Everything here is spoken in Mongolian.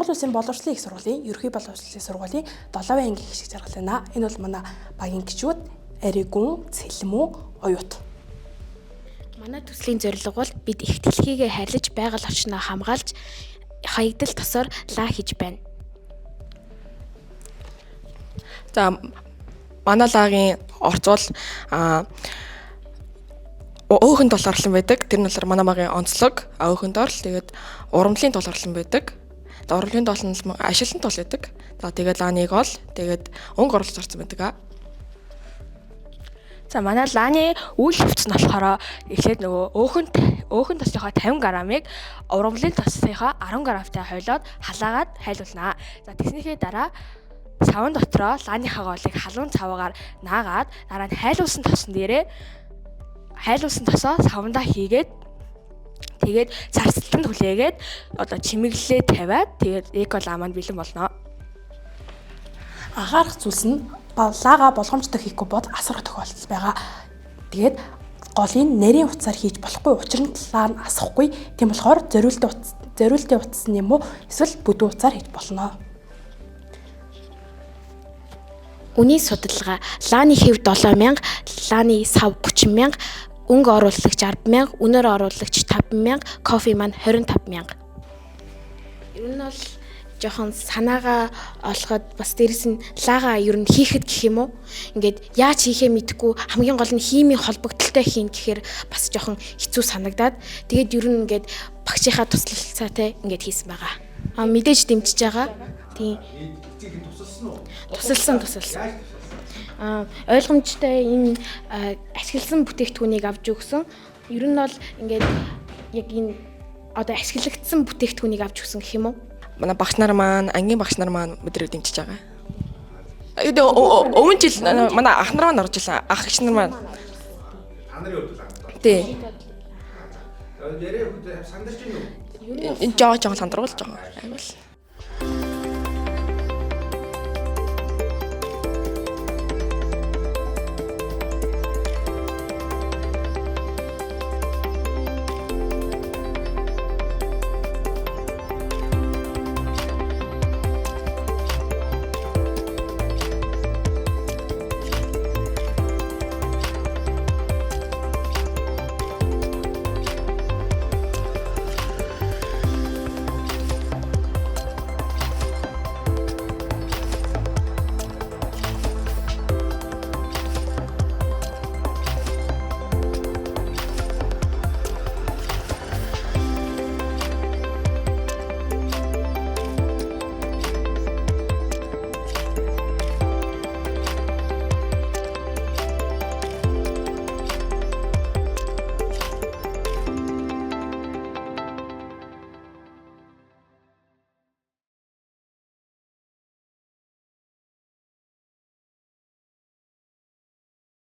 Монгол Улсын боловсролын их сургуулийн ерөнхий боловсролын сургуулийн 7-ын ангийн гişиг жаргал байна. Энэ бол манай багийн гişүүд Аригүн, Цэлмүү, Оюут. Манай төслийн зорилго бол бид их дэлхийгээ харилж байгаль орчноо хамгаалж хаягдал тосоор лаа хийж байна. За манай лагийн орц бол өөхөнд бол орлон байдаг. Тэр нь болохоор манай багийн онцлог, өөхөнд орл тэгээд урамлын тул орлон байдаг. Урамлын тул нь ашиглан тул байдаг. За тэгээд лааныг ол тэгээд өнгө оруулж орсон байдаг. За манай лааны үйл хөвц нь болохоор эхлээд нөгөө өөхөн тосынхоо 50 граммыг урамлын тосынхоо 10 грамтай хойлоод халаагаад хайлуулнаа. За тэгснийхээ дараа савн дотроо лааныхаа голыг халуун цаваагаар наагаад дараа нь хайлуулсан тосон дээрээ хайлуулсан тосоо савндаа хийгээд тэгээд царцлалтанд хүлээгээд одоо чимэглэлээ тавиад тэгээд эколаа маань бэлэн болно. Анхаарах зүйлс нь лага болгоомжтой хийхгүй бод асар тохиолдол байгаа. Тэгээд голын нарийн утсаар хийж болохгүй учир нь лаа нь асахгүй. Тийм болохоор зориултын утас юм уу эсвэл бүдүүн утсаар хийж болно. Үнийн судалгаа лааны хэв 7000, лааны сав 30000, өнгө оруулагч 100000, үнээр оруулагч 5000, кофе маань 25000. Ер нь бол жоохон санаагаа олоход бас дээрэс нь лага ер нь хийхэд гэх юм уу ингээд яаж хийхээ мэдэхгүй хамгийн гол нь химийн холбогдолтой хийн гэхээр бас жоохон хэцүү санагдаад тэгээд ер нь ингээд багшийнхаа туслалцаатай ингээд хийсэн байгаа. Мэдээж дэмжиж байгаа. Тийм. Тусалсан. Ойлгомжтой энэ ашигласан бүтээгдэхүүнийг авч өгсөн. Ер нь бол ингээд яг энэ одоо ашиглагдсан бүтээгдэхүүнийг авч өгсөн гэх юм уу? Манай багш нар маань, ангийн багш нар маань өдрөө дэмжиж байгаа. Өмнө жил манай ах нар маань орж ирлээ. Ах эгч нар маань. Та нарын хувьд л Тий. нэрээ сандарч байна уу? Жоо сандруулж байгаа. Айгуул.